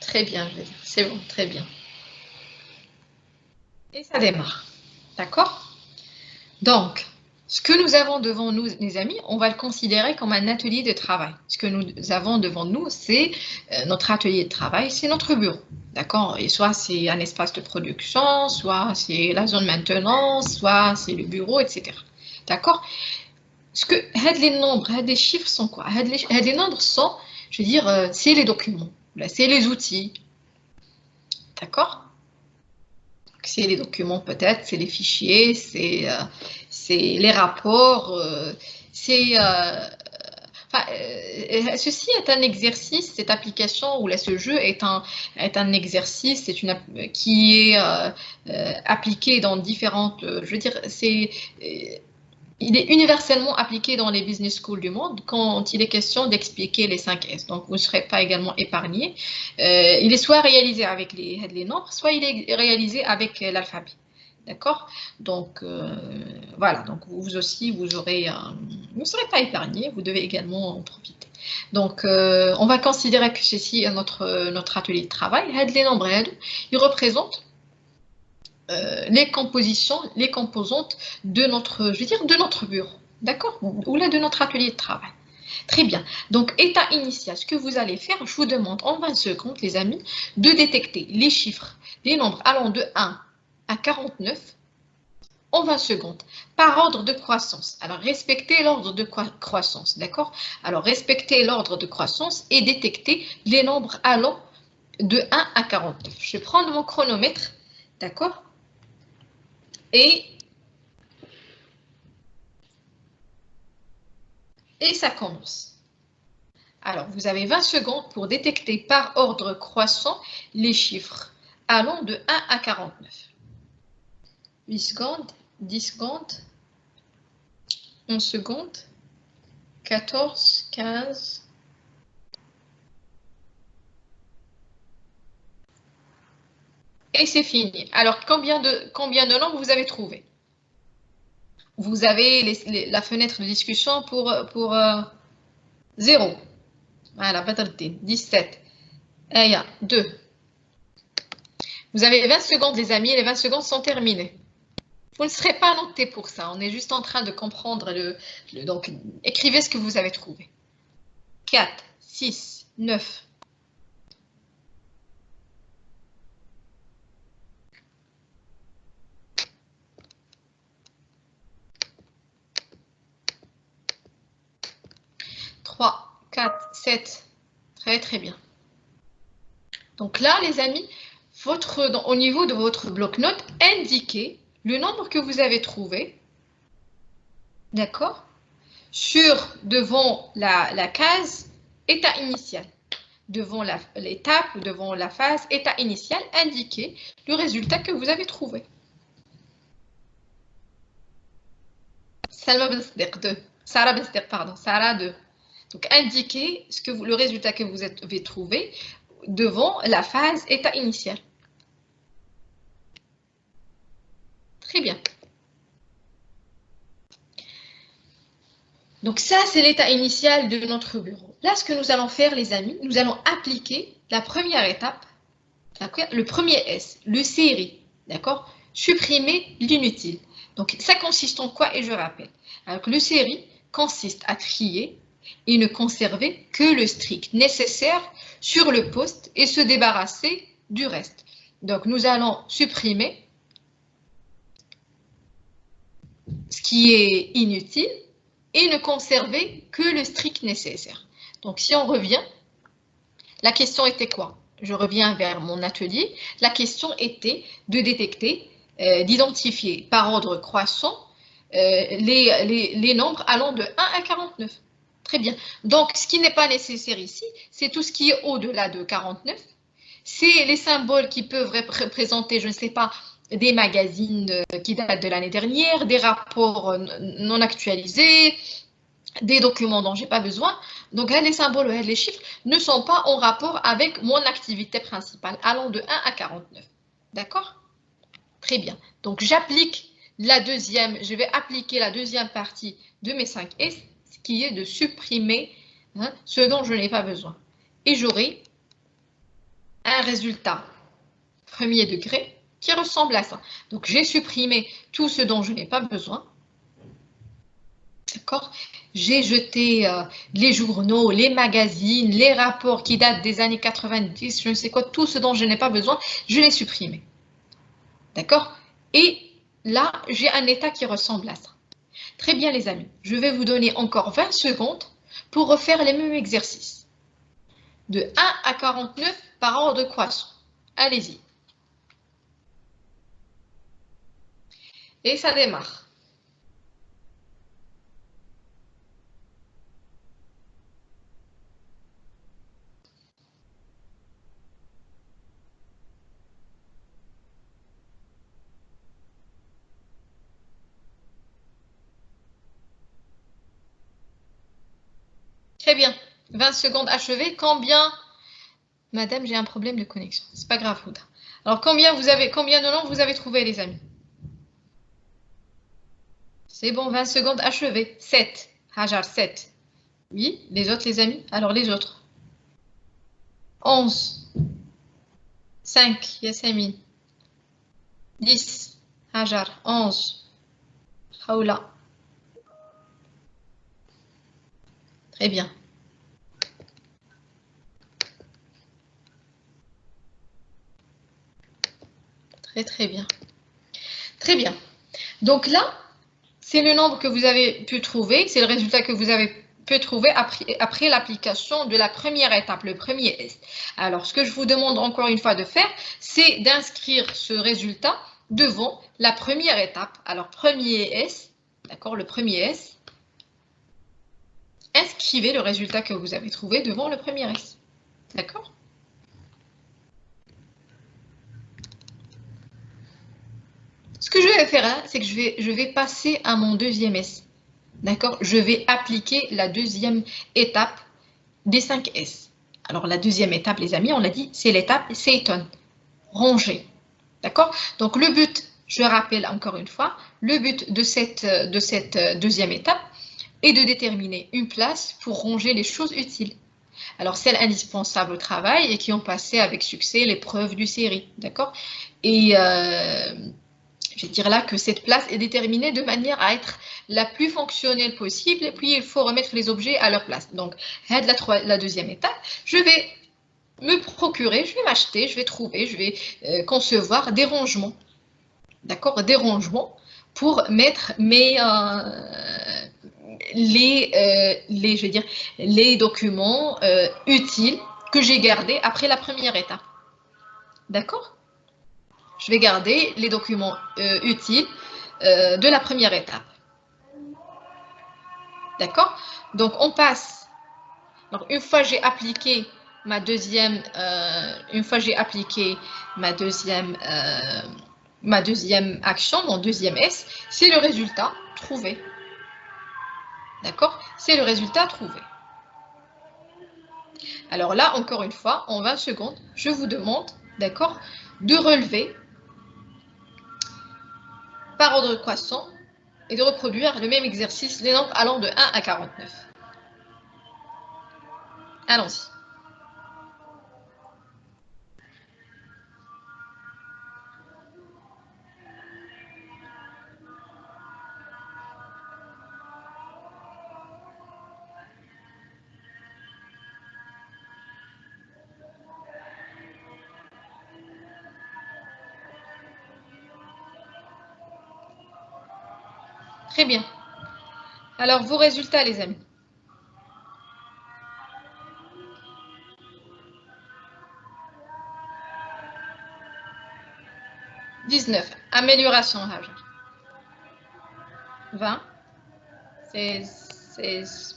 [SPEAKER 1] Très bien, je vais dire. C'est bon, très bien. Et ça démarre. D'accord? Donc, ce que nous avons devant nous, les amis, on va le considérer comme un atelier de travail. Ce que nous avons devant nous, c'est notre atelier de travail, c'est notre bureau. D'accord? Et soit c'est un espace de production, soit c'est la zone maintenance, soit c'est le bureau, etc. D'accord? Ce que les nombres, les chiffres sont quoi? Les nombres sont, je veux dire, c'est les documents, c'est les outils. D'accord? C'est les documents peut-être, c'est les fichiers, c'est les rapports, ceci est un exercice, cette application ou là, ce jeu est un exercice qui est appliqué dans différentes, je veux dire, il est universellement appliqué dans les business schools du monde quand il est question d'expliquer les 5 S. Donc, vous ne serez pas également épargné. Il est soit réalisé avec les nombres, soit il est réalisé avec l'alphabet. D'accord? Donc, voilà. Donc, vous aussi, vous ne serez pas épargné. Vous devez également en profiter. Donc, on va considérer que ceci est notre atelier de travail. Les nombres, ils représentent les composantes de notre, je veux dire, de notre bureau, d'accord? Ou là, de notre atelier de travail. Très bien. Donc, état initial, ce que vous allez faire, je vous demande en 20 secondes, les amis, de détecter les chiffres, les nombres allant de 1 à 49 en 20 secondes, par ordre de croissance. Alors, respectez l'ordre de croissance, d'accord? Alors, respectez l'ordre de croissance et détectez les nombres allant de 1 à 49. Je vais prendre mon chronomètre, d'accord? Et ça commence. Alors, vous avez 20 secondes pour détecter par ordre croissant les chiffres allant de 1 à 49. 8 secondes, 10 secondes, 11 secondes. 14, 15. Et c'est fini. Alors, combien de nombres vous avez trouvé? Vous avez la fenêtre de discussion pour 0. Voilà, 17. Et il y a 2. Vous avez 20 secondes, les amis, et les 20 secondes sont terminées. Vous ne serez pas noté pour ça. On est juste en train de comprendre donc, écrivez ce que vous avez trouvé. 4, 6, 9. « 3, 4, 7. Très, très bien. Donc là, les amis, au niveau de votre bloc-notes, indiquez le nombre que vous avez trouvé, d'accord, devant la case état initial. Devant l'étape ou devant la phase état initial, indiquez le résultat que vous avez trouvé. Salma Besder 2. Sarah Besder, pardon. Sarah 2. Donc, indiquez le résultat que vous avez trouvé devant la phase état initial. Très bien. Donc, ça, c'est l'état initial de notre bureau. Là, ce que nous allons faire, les amis, nous allons appliquer la première étape, le premier S, le série, d'accord? Supprimer l'inutile. Donc, ça consiste en quoi? Et je rappelle. Alors, le série consiste à trier et ne conserver que le strict nécessaire sur le poste et se débarrasser du reste. Donc, nous allons supprimer ce qui est inutile et ne conserver que le strict nécessaire. Donc, si on revient, la question était quoi? Je reviens vers mon atelier. La question était de détecter, d'identifier par ordre croissant les nombres allant de 1 à 49. Très bien. Donc, ce qui n'est pas nécessaire ici, c'est tout ce qui est au-delà de 49. C'est les symboles qui peuvent représenter, je ne sais pas, des magazines qui datent de l'année dernière, des rapports non actualisés, des documents dont je n'ai pas besoin. Donc, les symboles, les chiffres ne sont pas en rapport avec mon activité principale, allant de 1 à 49. D'accord? Très bien. Donc, je vais appliquer la deuxième partie de mes 5S, ce qui est de supprimer ce dont je n'ai pas besoin. Et j'aurai un résultat premier degré qui ressemble à ça. Donc, j'ai supprimé tout ce dont je n'ai pas besoin. D'accord? J'ai jeté les journaux, les magazines, les rapports qui datent des années 90, je ne sais quoi, tout ce dont je n'ai pas besoin, je l'ai supprimé. D'accord? Et là, j'ai un état qui ressemble à ça. Très bien, les amis. Je vais vous donner encore 20 secondes pour refaire les mêmes exercices. De 1 à 49 par ordre croissant. Allez-y. Et ça démarre. Très bien. 20 secondes achevées. Combien... Madame, j'ai un problème de connexion. C'est pas grave, Houda. Alors, combien de nombres vous avez trouvé, les amis? C'est bon, 20 secondes achevées. 7. Hajar, 7. Oui, les autres, les amis? Alors, les autres. 11. 5. Yassamine. 10. Hajar, 11. Haoula. Très bien. Très, très bien. Très bien. Donc là, c'est le nombre que vous avez pu trouver, c'est le résultat que vous avez pu trouver après l'application de la première étape, le premier S. Alors, ce que je vous demande encore une fois de faire, c'est d'inscrire ce résultat devant la première étape. Alors, premier S, d'accord, le premier S. Inscrivez le résultat que vous avez trouvé devant le premier S. D'accord? Ce que je vais faire, c'est que je vais passer à mon deuxième S. d'accord, je vais appliquer la deuxième étape des 5 S. Alors, la deuxième étape, les amis, on l'a dit, c'est l'étape Seaton, ranger. D'accord? Donc, le but, je rappelle encore une fois, le but de cette deuxième étape est de déterminer une place pour ranger les choses utiles. Alors, celles indispensables au travail et qui ont passé avec succès l'épreuve du série. D'accord? Et je vais dire là que cette place est déterminée de manière à être la plus fonctionnelle possible et puis il faut remettre les objets à leur place. Donc, la deuxième étape, je vais me procurer, je vais m'acheter, je vais trouver, je vais concevoir des rangements. D'accord? Des rangements pour mettre je vais dire, les documents utiles que j'ai gardés après la première étape. D'accord? Je vais garder les documents utiles de la première étape. D'accord? Donc, on passe. Donc, une fois j'ai appliqué ma deuxième, ma deuxième action, mon deuxième S, c'est le résultat trouvé. D'accord? C'est le résultat trouvé. Alors là, encore une fois, en 20 secondes, je vous demande, d'accord, de relever par ordre croissant et de reproduire le même exercice, les nombres allant de 1 à 49. Allons-y. Très bien. Alors, vos résultats, les amis. 19. Amélioration, Hajar. 20. 16.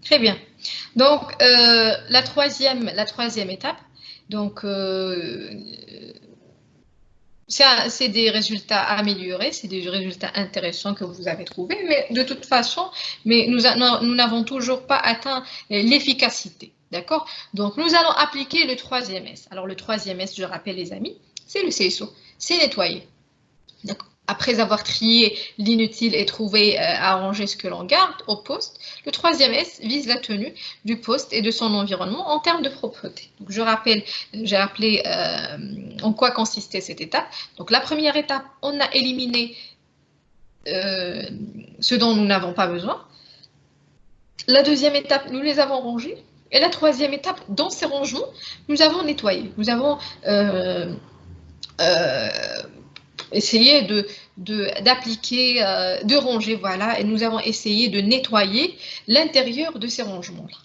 [SPEAKER 1] Très bien. Donc, la troisième étape, donc, c'est des résultats améliorés, c'est des résultats intéressants que vous avez trouvés, mais de toute façon, nous n'avons toujours pas atteint l'efficacité. D'accord? Donc, nous allons appliquer le troisième S. Alors, le troisième S, je rappelle les amis, c'est le CSO, c'est nettoyer. Après avoir trié l'inutile et trouvé arranger ce que l'on garde au poste, le troisième S vise la tenue du poste et de son environnement en termes de propreté. Donc, je rappelle, j'ai rappelé en quoi consistait cette étape. Donc, la première étape, on a éliminé ce dont nous n'avons pas besoin. La deuxième étape, nous les avons rangés. Et la troisième étape, dans ces rangements, nous avons nettoyé. Nous avons essayer d'appliquer, de ranger, voilà, et nous avons essayé de nettoyer l'intérieur de ces rangements-là.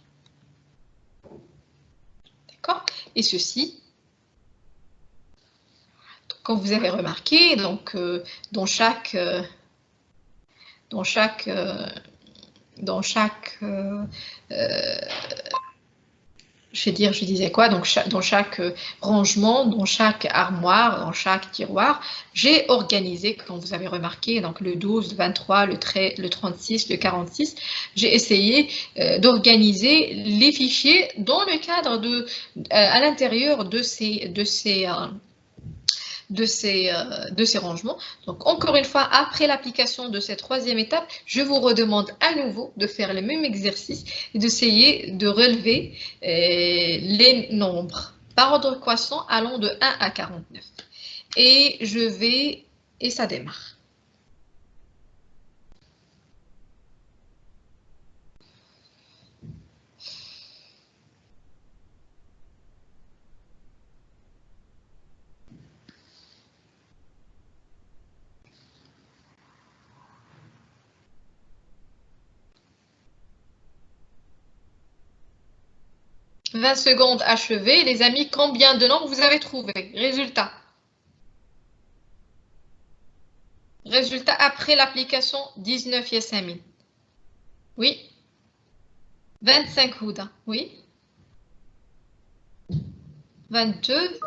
[SPEAKER 1] D'accord? Et ceci, comme vous avez remarqué, donc dans chaque je disais quoi, donc dans chaque rangement, dans chaque armoire, dans chaque tiroir, j'ai organisé, comme vous avez remarqué, donc le 12, le 23, le 36, le 46, j'ai essayé d'organiser les fichiers dans le cadre à l'intérieur de ces rangements. Donc, encore une fois, après l'application de cette troisième étape, je vous redemande à nouveau de faire le même exercice et d'essayer de relever les nombres par ordre croissant allant de 1 à 49. Et ça démarre. 20 secondes achevées. Les amis, combien de nombres vous avez trouvé? Résultat. Résultat après l'application 19 Yassamine. Oui. 25 Houda. Oui. 22.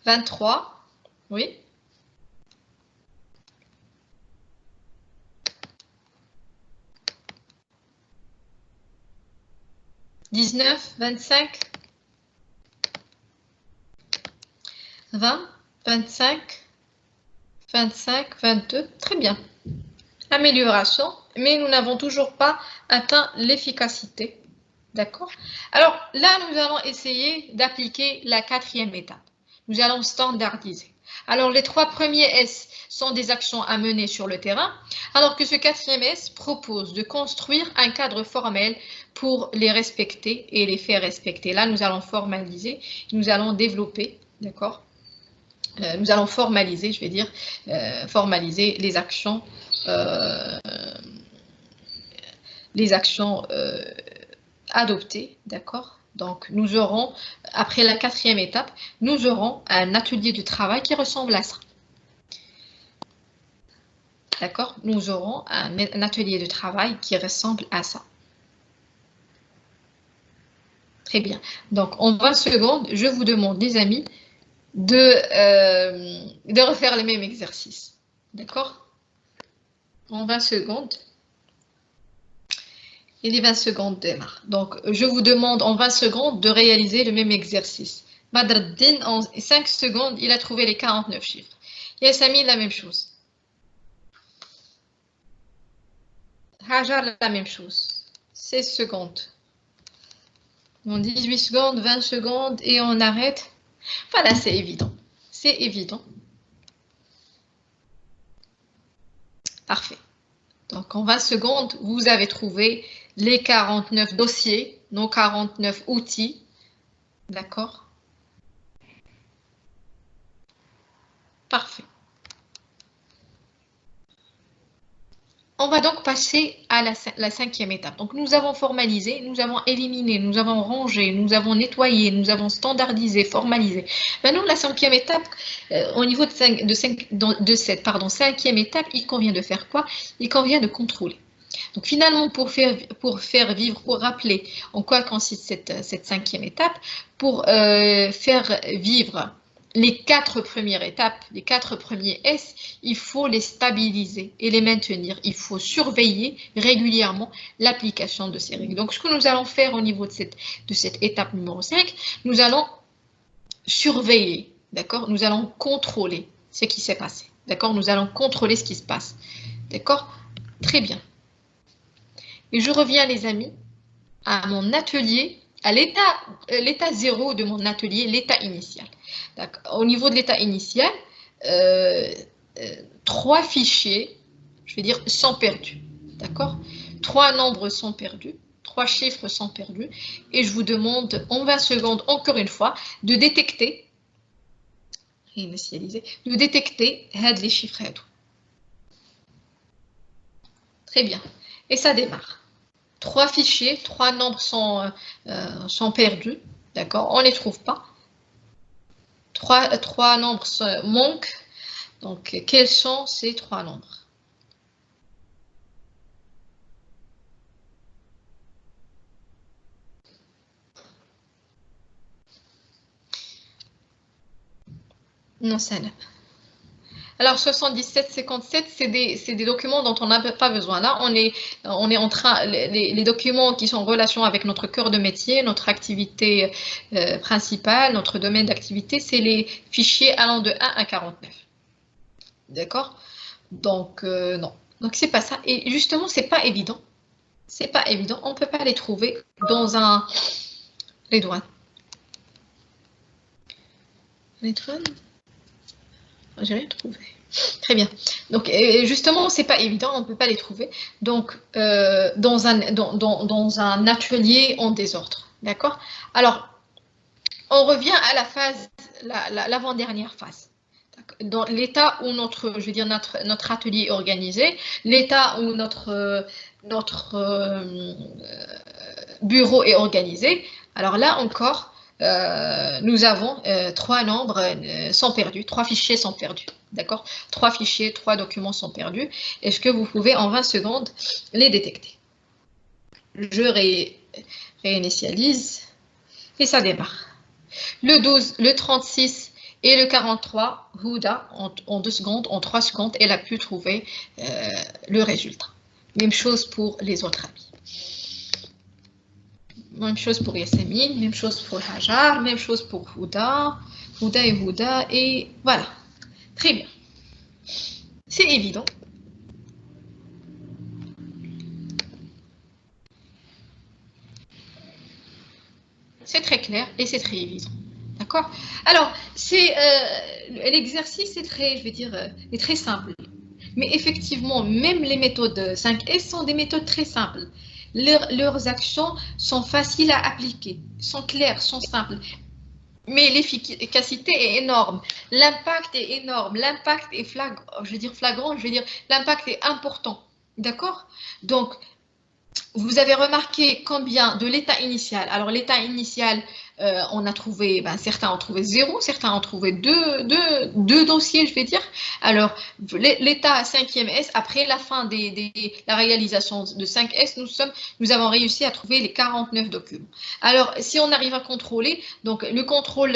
[SPEAKER 1] 23. Oui. 19, 25, 20, 25, 25, 22. Très bien. Amélioration, mais nous n'avons toujours pas atteint l'efficacité. D'accord? Alors là, nous allons essayer d'appliquer la quatrième étape. Nous allons standardiser. Alors les trois premiers S sont des actions à mener sur le terrain, alors que ce quatrième S propose de construire un cadre formel pour les respecter et les faire respecter. Là, nous allons formaliser, nous allons développer, d'accord? Nous allons formaliser, je vais dire, formaliser les actions adoptées, d'accord? Donc, nous aurons, après la quatrième étape, nous aurons un atelier de travail qui ressemble à ça. D'accord? Nous aurons un atelier de travail qui ressemble à ça. Très bien. Donc, en 20 secondes, je vous demande, les amis, de refaire les mêmes exercices. D'accord? En 20 secondes. Et les 20 secondes démarrent. Donc, je vous demande en 20 secondes de réaliser le même exercice. Badreddin, en 5 secondes, il a trouvé les 49 chiffres. Yassamine, la même chose. Hajar, la même chose. 16 secondes. En 18 secondes, 20 secondes, et on arrête. Voilà, c'est évident. C'est évident. Parfait. Donc, en 20 secondes, vous avez trouvé les 49 dossiers, nos 49 outils. D'accord? Parfait. On va donc passer à la cinquième étape. Donc, nous avons formalisé, nous avons éliminé, nous avons rangé, nous avons nettoyé, nous avons standardisé, formalisé. Maintenant, la cinquième étape, au niveau de cette cinquième étape, il convient de faire quoi? Il convient de contrôler. Donc, finalement, pour faire vivre, pour rappeler en quoi consiste cette cinquième étape, pour faire vivre les 4 premières étapes, les 4 premiers S, il faut les stabiliser et les maintenir. Il faut surveiller régulièrement l'application de ces règles. Donc, ce que nous allons faire au niveau de cette étape numéro 5, nous allons surveiller, d'accord? Nous allons contrôler ce qui s'est passé, d'accord? Nous allons contrôler ce qui se passe, d'accord? Très bien. Et je reviens, les amis, à mon atelier, à l'état 0 de mon atelier, l'état initial. Au niveau de l'état initial, 3 fichiers, je vais dire, sont perdus. D'accord? 3 nombres sont perdus, 3 chiffres sont perdus. Et je vous demande en 20 secondes, encore une fois, de détecter, les chiffres. Très bien. Et ça démarre. 3 fichiers, 3 nombres sont perdus, d'accord? On ne les trouve pas. 3 nombres manquent. Donc, quels sont ces 3 nombres? Non, ça n'a pas. Alors, 77, 57, c'est des documents dont on n'a pas besoin. Là, on est en train, les documents qui sont en relation avec notre cœur de métier, notre activité principale, notre domaine d'activité, c'est les fichiers allant de 1 à 49. D'accord? Donc, non. Donc, c'est pas ça. Et justement, c'est pas évident. C'est pas évident. On ne peut pas les trouver dans les douanes. Les douanes? J'ai rien trouvé. Très bien. Donc, justement, c'est pas évident, on ne peut pas les trouver. Donc, dans un atelier en désordre. D'accord? Alors, on revient à la phase, l'avant-dernière phase. Dans l'état où notre atelier est organisé, l'état où notre notre bureau est organisé, alors là encore, nous avons trois nombres sont perdus, trois fichiers sont perdus. D'accord? Trois fichiers, trois documents sont perdus. Est-ce que vous pouvez en 20 secondes les détecter? Je réinitialise et ça démarre. Le 12, le 36 et le 43, Houda, en 2 secondes, en 3 secondes, elle a pu trouver le résultat. Même chose pour les autres amis. Même chose pour Yassine, même chose pour Hajar, même chose pour Houda, Houda et voilà. Très bien. C'est évident. C'est très clair et c'est très évident. D'accord? Alors, l'exercice est très, je vais dire, est très simple. Mais effectivement, même les méthodes 5S sont des méthodes très simples. Leurs actions sont faciles à appliquer, sont claires, sont simples. Mais l'efficacité est énorme, l'impact est énorme, l'impact est flagrant, je veux dire l'impact est important. D'accord? Donc, vous avez remarqué combien de l'état initial. Alors, l'état initial, on a trouvé, certains ont trouvé 0, certains ont trouvé deux dossiers, je vais dire. Alors, l'état 5e S, après la fin la réalisation de 5S, nous avons réussi à trouver les 49 documents. Alors, si on arrive à contrôler, donc le contrôle,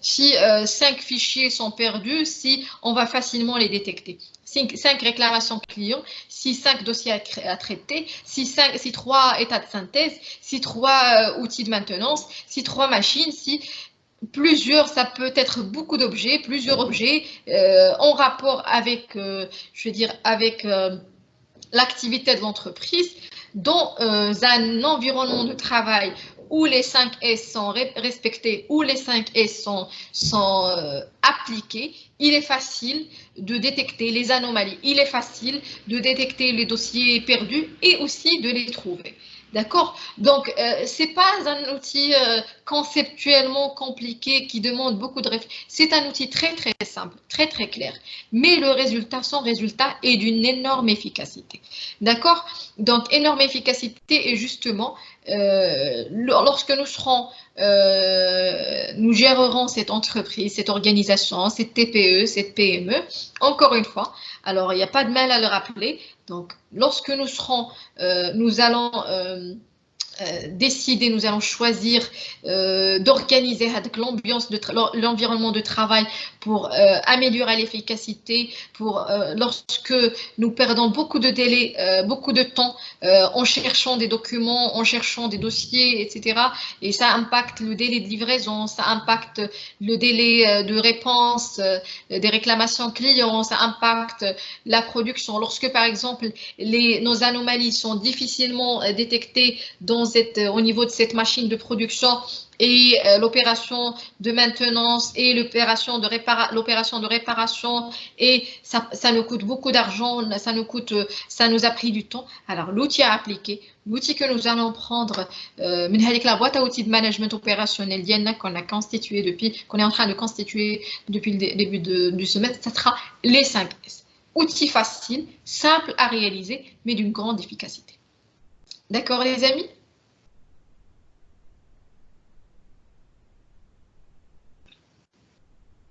[SPEAKER 1] si 5 fichiers sont perdus, si on va facilement les détecter. 5 réclamations clients, si 5 dossiers à traiter, si 3 états de synthèse, si 3 outils de maintenance, si 3 machines, si plusieurs, ça peut être beaucoup d'objets, plusieurs objets en rapport avec, je veux dire, avec l'activité de l'entreprise, dans un environnement de travail où les 5 S sont respectés, où les 5 S sont appliqués, il est facile de détecter les anomalies, il est facile de détecter les dossiers perdus et aussi de les trouver. D'accord? Donc, ce n'est pas un outil conceptuellement compliqué qui demande beaucoup de réflexion. C'est un outil très, très simple, très, très clair. Mais son résultat est d'une énorme efficacité. D'accord? Donc, énorme efficacité et justement, lorsque nous gérerons cette entreprise, cette organisation, cette TPE, cette PME, encore une fois, alors il n'y a pas de mal à le rappeler. Donc, lorsque nous allons décider, nous allons choisir d'organiser l'environnement de travail pour améliorer l'efficacité, lorsque nous perdons beaucoup de délais, beaucoup de temps en cherchant des documents, en cherchant des dossiers, etc. Et ça impacte le délai de livraison, ça impacte le délai de réponse des réclamations clients, ça impacte la production. Lorsque, par exemple, nos anomalies sont difficilement détectées au niveau de cette machine de production et l'opération de maintenance et l'opération de réparation et ça nous coûte beaucoup d'argent, ça nous a pris du temps. Alors l'outil à appliquer, l'outil que nous allons prendre, la boîte à outils de management opérationnel qu'on est en train de constituer depuis le début du semestre, ça sera les 5 S. Outil facile, simple à réaliser, mais d'une grande efficacité. D'accord les amis?